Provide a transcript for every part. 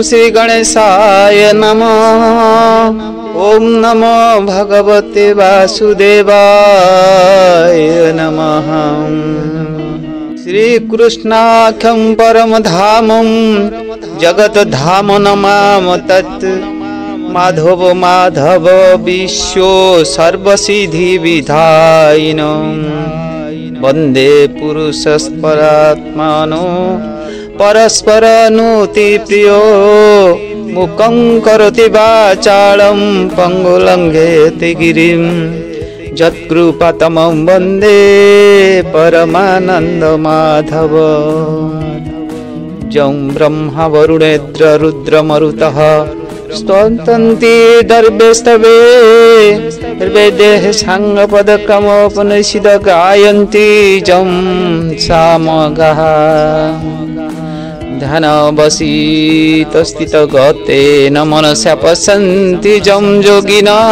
श्री गणेशाय नमः। ओम नमो भगवते वासुदेवाय नमः। श्री कृष्णाख्यं परम धामं जगत धाम नमाम तत्। माधव माधव विश्व सर्वसिद्धि विधायिनं। वंदे पुरुषस्परात्मानो परस्परानुति प्रियो। मुखं करोति वाचालं पंगुलंघयति गिरिं। यत्कृपातमं वन्दे परमानंद माधव। जं ब्रह्मा वरुणेन्द्र रुद्रमरुतः स्तवन्ति दर्भेस्तवे। वेदेः साङ्गपदक्रमोपनिषद गायन्ति जं सामगाः। ध्यानवसितस्थितगतेन मनसा पश्यन्ति जं योगिनः।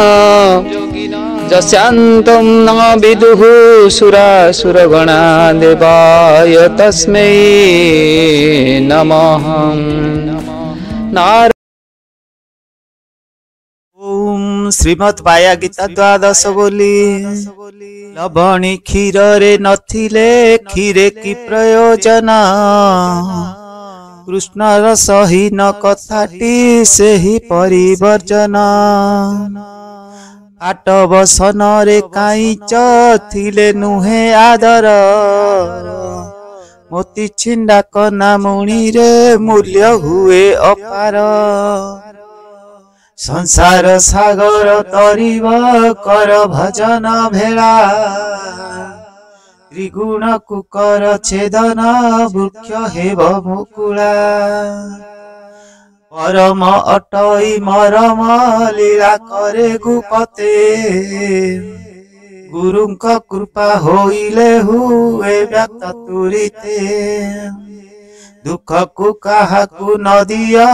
यस्यान्तं न विदुः सुरासुरगणा। देवाय तस्मै नमः। ओम श्रीमद् पाया गीता द्वादश बोली। लवणी क्षीर रे नथिले क्षीरे की प्रयोजन। कृष्ण रसहीन कथाटी से ही परिवर्जन। आट बसन रे काईच थिले नुहे आदर। मोती छिंडा कना मुणी रे मूल्य हुए अपार। संसार सागर तरिब कर भजन भेला। त्रिगुण कुकर छेदन वृक्ष हेब मुकुला। परम अटई मरम लीला करे गुपते। गुरुंक कृपा होइले हुए व्यक्त तुरिते। दुख को काहाकू न दिया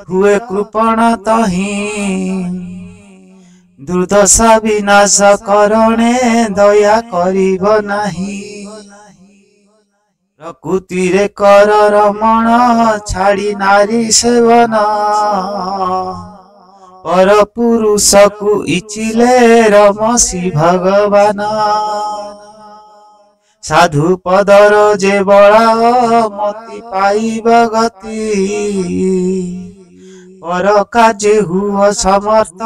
हुए कृपण तही। दुर्दशा विनाश करणे दया करिब नाही। प्रकृति रे कर रमण छाड़ी नारी सेवन। पर पुरुष को इचिले रमसी भगवान। साधु पदर जे बड़ा मति पाइब गति। पर कार्य हुआ समर्थ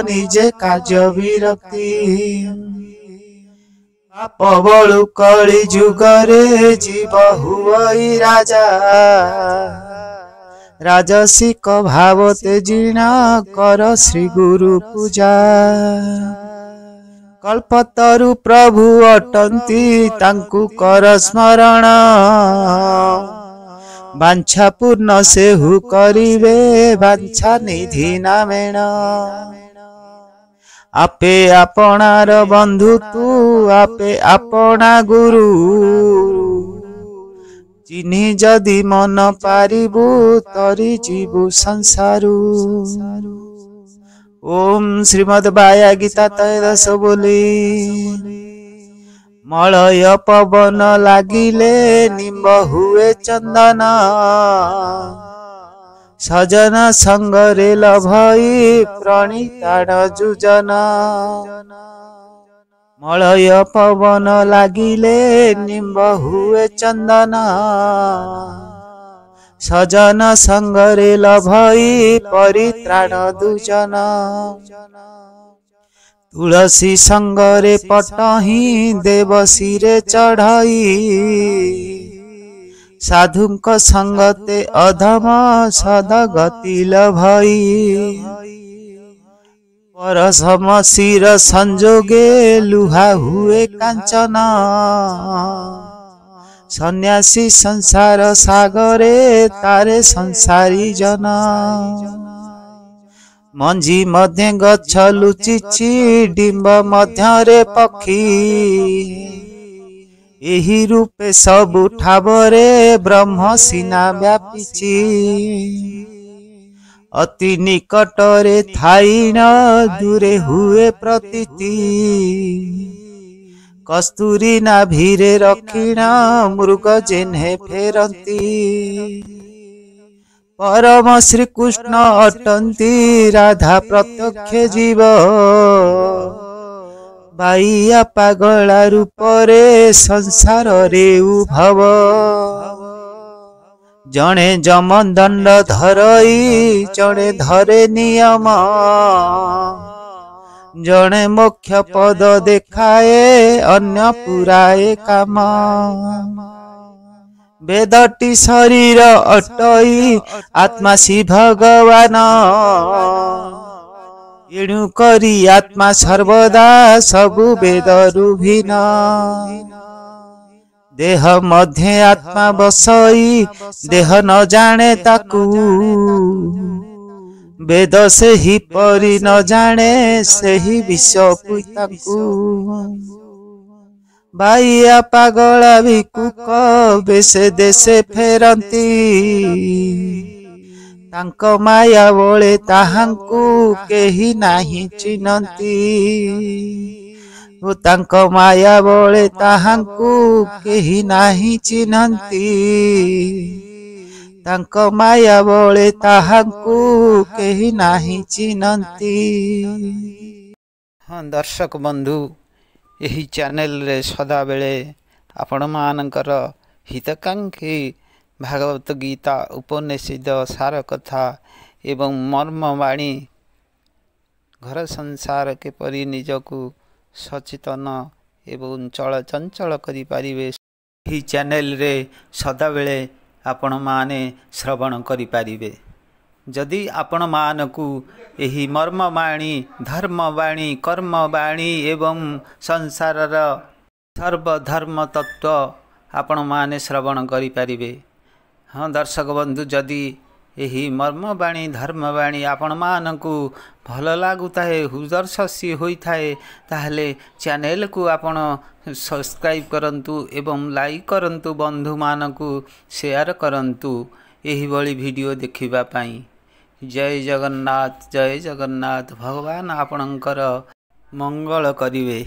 निजे कार्य विरक्ति। पाप बलु कली जुगरे जीव हुई राजा। राजसिक भाव तेजिना कर श्री गुरु पूजा। कल्पतरु प्रभु अटंती तांकु कर स्मरण। वांछा पूर्ण से हु करिवे वांछा निधि नामेण। आपे आपणार बंधु तू आपे आपना गुरु। चिन्हि जदि मन पारिबु तरी जीवु संसारु। ओम श्रीमद् पाया गीता त्रयोदश बोली। मलय पवन लागिले निम्ब हुए चंदन। सजन संगरे लभई प्रणिताण जुजन। मलय पवन लागिले निम्ब हुए चंदन। सजन संगरे लभई परित्राण दुजन। तुलसी संगरे पटही देवशिरे चढ़ई। साधुंक संगते अधम सदगति लभई। परसम शिर संजोगे लुहा हुए कांचन। सन्यासी संसार सागरे तारे संसारी जन। मंजी मध्य गच्छ लुचिछि डिंब मध्यरे पक्षी। एही रूपे सबु ठावरे ब्रह्म सीना व्यापिछि। अति निकटरे थाइन दूरे हुए प्रतीति। कस्तूरी नाभिरे रखिण मृग जेन्हे फेरंती। परम श्रीकृष्ण अटंती राधा प्रत्यक्ष जीव बाइया पागला रूपरे संसार रे उभव जणे जमदंड धरई जणे धरे नियम जणे मोक्ष पद देखाए अन्य पुराए काम वेदटी शरीर अटई आत्मा सी भगवान एणु करी आत्मा सर्वदा सबु वेदरु भिन्न देह मध्य आत्मा बसई देह न जाने ताकू वेद से ही परी न जाने से ही विषपु ताकू बाइया पागला भिकुक बेसे देशे फेरंती तांको माया बोले ताहांकु केही नाही चिन्हंती तांको माया बोले ताहांकु केही नाही चिन्हंती तांको माया बोले ताहांकु केही नाही चिन्हंती। हाँ दर्शक बंधु यही चैनल रे सदा बेले आपण मानकर हितकांक्षी भागवत गीता उपनिषद सार कथा एवं मर्मवाणी घर संसार के परि निजकु सचेतन एवं चल चंचल करि पारिबे ही चैनल रे सदा बेले आपण माने श्रवण करि पारिबे। जदि आपण मानकु एही मर्मवाणी धर्मवाणी कर्मवाणी एवं संसारर सर्वधर्म तत्व आपण माने श्रवण करि पारिबे। हाँ दर्शक बंधु जदि यही मर्मवाणी धर्मवाणी आपण मानकु भल लागुताए हृदयस्पर्शी होइथाए ताहले चैनल को आपण सब्सक्राइब करंतु एवं लाइक करंतु बंधु मानकु शेयर करंतु एही भली वीडियो देखिबा पाई। जय जगन्नाथ भगवान आपणकर मंगल करिवे।